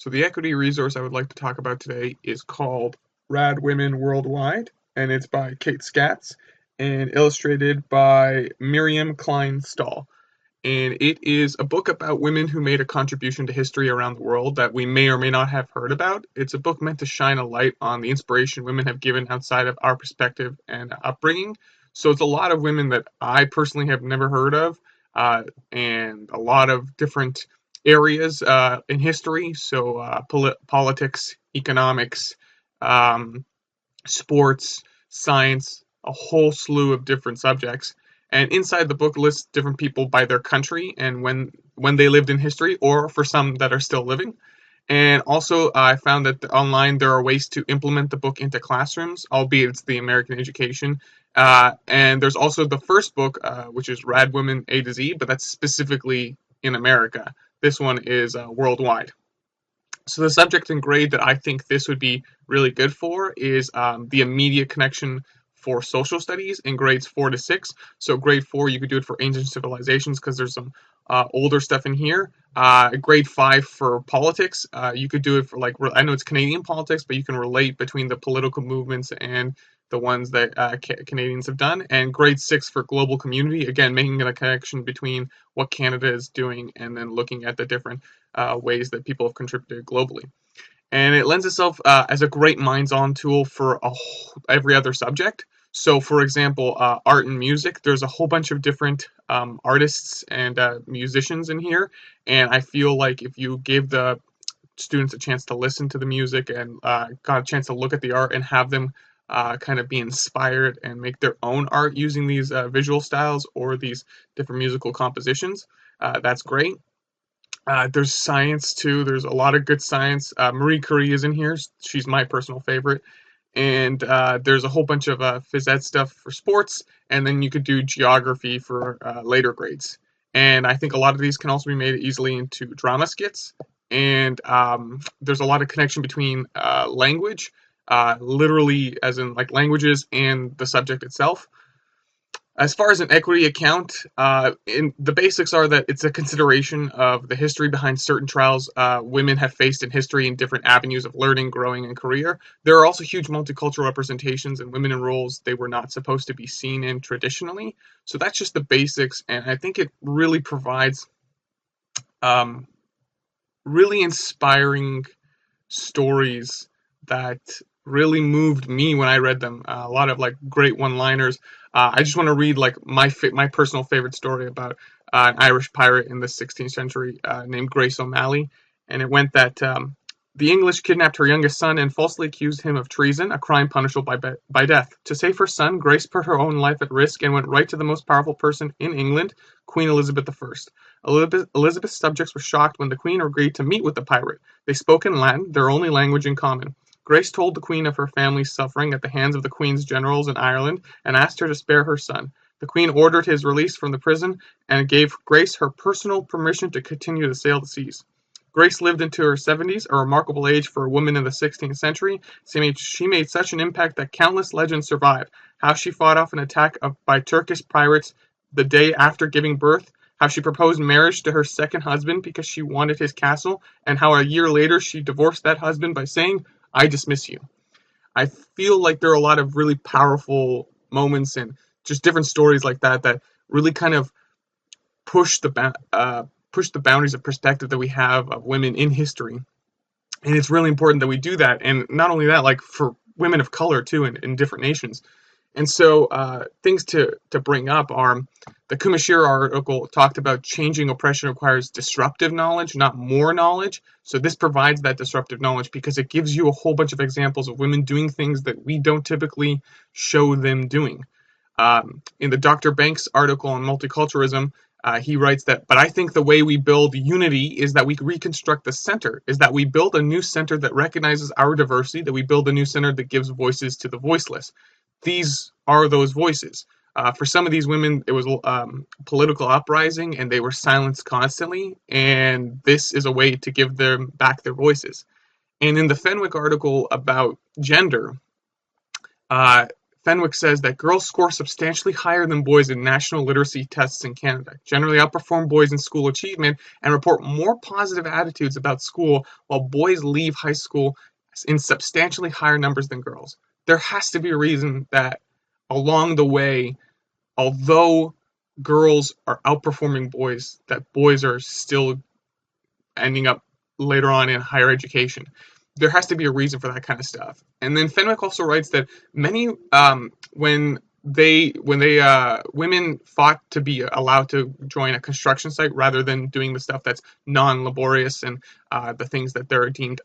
So the equity resource I would like to talk about today is called Rad Women Worldwide, and it's by Kate Scatz and illustrated by Miriam Klein Stahl. And it is a book about women who made a contribution to history around the world that we may or may not have heard about. It's a book meant to shine a light on the inspiration women have given outside of our perspective and upbringing. So it's a lot of women that I personally have never heard of, and a lot of different areas in history. So politics, economics, um, sports, science, a whole slew of different subjects. And inside the book lists different people by their country and when they lived in history, or for some that are still living. And also, I found that online there are ways to implement the book into classrooms, albeit it's the American education. And there's also the first book, which is Rad Women A to Z, but that's specifically in America. This one is worldwide. So the subject and grade that I think this would be really good for is the immediate connection for social studies in grades 4 to 6. So grade 4, you could do it for ancient civilizations because there's some older stuff in here. Grade 5 for politics, you could do it for I know it's Canadian politics, but you can relate between the political movements and the ones that Canadians have done. And grade 6 for global community, again, making a connection between what Canada is doing and then looking at the different ways that people have contributed globally. And it lends itself as a great minds-on tool for every other subject. So, for example, art and music, there's a whole bunch of different artists and musicians in here. And I feel like if you give the students a chance to listen to the music and got a chance to look at the art and have them kind of be inspired and make their own art using these visual styles or these different musical compositions, that's great. There's science too. There's a lot of good science. Marie Curie is in here. She's my personal favorite. And there's a whole bunch of phys ed stuff for sports. And then you could do geography for later grades. And I think a lot of these can also be made easily into drama skits. And there's a lot of connection between language, literally as in like languages, and the subject itself. As far as an equity account, the basics are that it's a consideration of the history behind certain trials women have faced in history in different avenues of learning, growing, and career. There are also huge multicultural representations and women in roles they were not supposed to be seen in traditionally. So that's just the basics, and I think it really provides um, really inspiring stories that really moved me when I read them. A lot of like great one-liners. I just want to read like my personal favorite story about an Irish pirate in the 16th century named Grace O'Malley, and it went that the English kidnapped her youngest son and falsely accused him of treason, a crime punishable by death. To save her son, Grace put her own life at risk and went right to the most powerful person in England, Queen Elizabeth I. Elizabeth's subjects were shocked when the Queen agreed to meet with the pirate. They spoke in Latin, their only language in common. Grace told the Queen of her family's suffering at the hands of the Queen's generals in Ireland and asked her to spare her son. The Queen ordered his release from the prison and gave Grace her personal permission to continue to sail the seas. Grace lived into her 70s, a remarkable age for a woman in the 16th century. She made such an impact that countless legends survive. How she fought off an attack by Turkish pirates the day after giving birth, how she proposed marriage to her second husband because she wanted his castle, and how a year later she divorced that husband by saying, "I dismiss you." I feel like there are a lot of really powerful moments and just different stories like that that really kind of push push the boundaries of perspective that we have of women in history. And it's really important that we do that. And not only that, like for women of color too in different nations. And so things to bring up are the Kumashira article talked about changing oppression requires disruptive knowledge, not more knowledge. So this provides that disruptive knowledge because it gives you a whole bunch of examples of women doing things that we don't typically show them doing. In the Dr. Banks article on multiculturalism, he writes that, but I think the way we build unity is that we reconstruct the center, is that we build a new center that recognizes our diversity, that we build a new center that gives voices to the voiceless. These are those voices. For some of these women, it was political uprising and they were silenced constantly, and this is a way to give them back their voices. And in the Fenwick article about gender, Fenwick says that girls score substantially higher than boys in national literacy tests in Canada, generally outperform boys in school achievement, and report more positive attitudes about school, while boys leave high school in substantially higher numbers than girls. There has to be a reason that along the way, although girls are outperforming boys, that boys are still ending up later on in higher education. There has to be a reason for that kind of stuff. And then Fenwick also writes that many when women fought to be allowed to join a construction site rather than doing the stuff that's non-laborious and the things that they're deemed,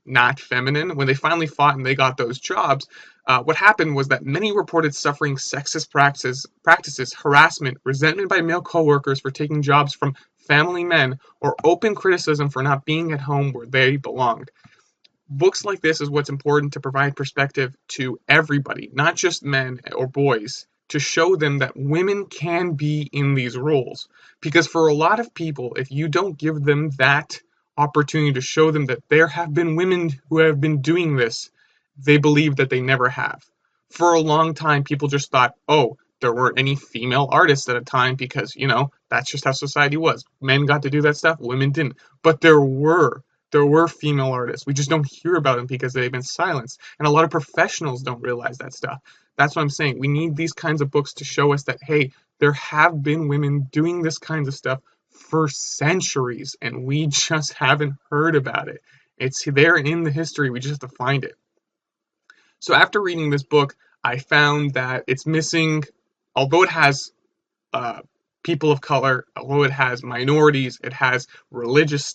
not feminine. When they finally fought and they got those jobs, what happened was that many reported suffering sexist practices, harassment, resentment by male coworkers for taking jobs from family men, or open criticism for not being at home where they belonged. Books like this is what's important to provide perspective to everybody, not just men or boys, to show them that women can be in these roles. Because for a lot of people, if you don't give them that opportunity to show them that there have been women who have been doing this, they believe that they never have. For a long time, people just thought, oh, there weren't any female artists at a time because, that's just how society was. Men got to do that stuff, women didn't. But there were female artists. We just don't hear about them because they've been silenced. And a lot of professionals don't realize that stuff. That's what I'm saying. We need these kinds of books to show us that, hey, there have been women doing this kinds of stuff for centuries, and we just haven't heard about it. It's there in the history. We just have to find it. So after reading this book, I found that it's missing, although it has people of color, although it has minorities, it has religious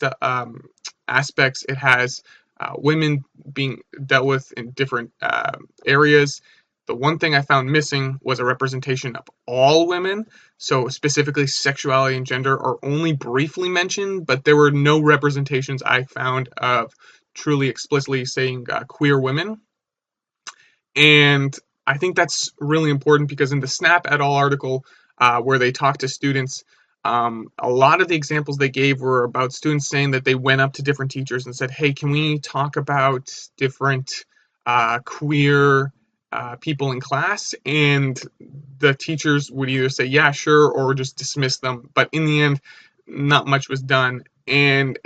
aspects, it has women being dealt with in different areas. The one thing I found missing was a representation of all women. So specifically sexuality and gender are only briefly mentioned, but there were no representations I found of truly explicitly saying queer women. And I think that's really important because in the Snap et al. Article, where they talked to students, a lot of the examples they gave were about students saying that they went up to different teachers and said, hey, can we talk about different queer people in class? And the teachers would either say, yeah, sure, or just dismiss them. But in the end, not much was done. And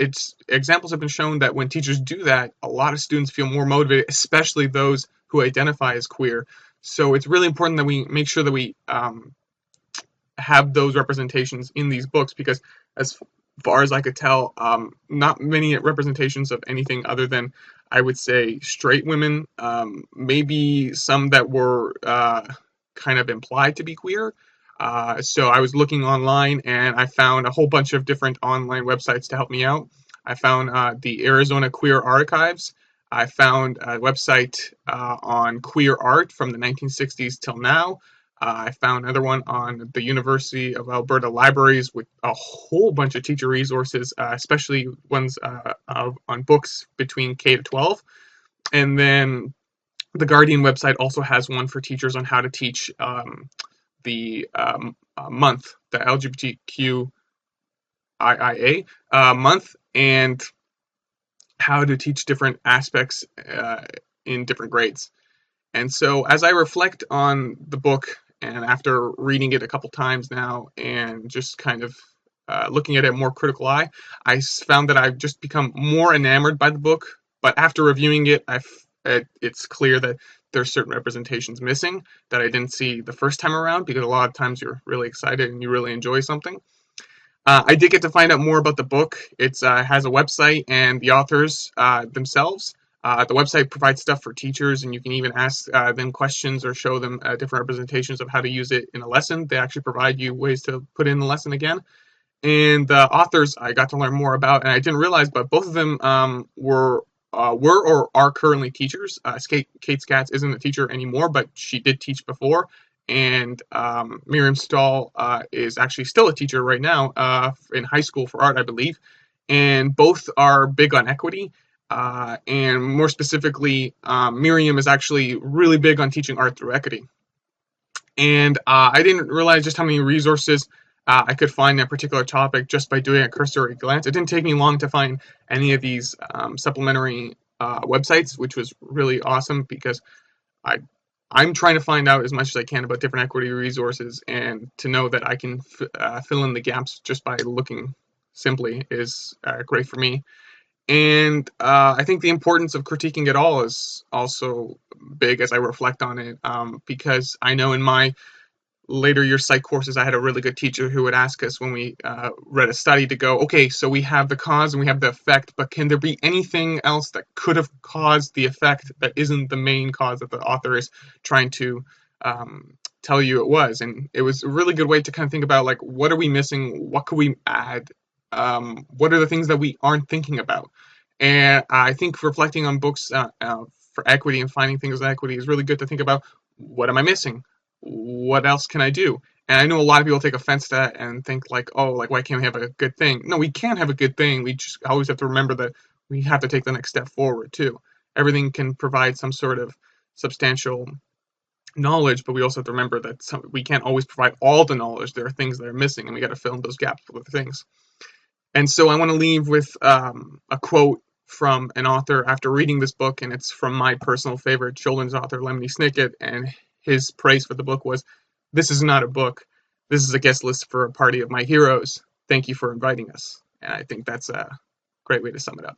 examples have been shown that when teachers do that, a lot of students feel more motivated, especially those who identify as queer. So it's really important that we make sure that we have those representations in these books, because as far as I could tell, not many representations of anything other than, I would say, straight women, maybe some that were kind of implied to be queer. So I was looking online and I found a whole bunch of different online websites to help me out. I found the Arizona Queer Archives. I found a website on queer art from the 1960s till now. I found another one on the University of Alberta Libraries with a whole bunch of teacher resources, especially ones on books between K to 12. And then the Guardian website also has one for teachers on how to teach the month, the LGBTQIA month, and how to teach different aspects in different grades. And so as I reflect on the book, and after reading it a couple times now and just kind of looking at it more critical eye, I found that I've just become more enamored by the book. But after reviewing it, it's clear that there's certain representations missing that I didn't see the first time around, because a lot of times you're really excited and you really enjoy something. I did get to find out more about the book. It has a website and the authors themselves. The website provides stuff for teachers, and you can even ask them questions or show them different representations of how to use it in a lesson. They actually provide you ways to put in the lesson again. And the authors I got to learn more about, and I didn't realize, but both of them were or are currently teachers. Kate Scatz isn't a teacher anymore, but she did teach before. And Miriam Stahl is actually still a teacher right now in high school for art, I believe. And both are big on equity. And more specifically, Miriam is actually really big on teaching art through equity. And I didn't realize just how many resources I could find in a particular topic just by doing a cursory glance. It didn't take me long to find any of these supplementary websites, which was really awesome, because I I'm trying to find out as much as I can about different equity resources, and to know that I can fill in the gaps just by looking simply is great for me. And I think the importance of critiquing it all is also big as I reflect on it, because I know in my later year psych courses, I had a really good teacher who would ask us when we read a study to go, okay, so we have the cause and we have the effect, but can there be anything else that could have caused the effect that isn't the main cause that the author is trying to tell you it was? And it was a really good way to kind of think about, like, what are we missing? What could we add? What are the things that we aren't thinking about? And I think reflecting on books for equity and finding things in equity is really good to think about, what am I missing? What else can I do? And I know a lot of people take offense to that and think like, oh, like why can't we have a good thing? No, we can have a good thing. We just always have to remember that we have to take the next step forward too. Everything can provide some sort of substantial knowledge, but we also have to remember that we can't always provide all the knowledge. There are things that are missing, and we got to fill in those gaps with other things. And so I want to leave with a quote from an author after reading this book, and it's from my personal favorite children's author, Lemony Snicket, and his praise for the book was, "This is not a book. This is a guest list for a party of my heroes. Thank you for inviting us." And I think that's a great way to sum it up.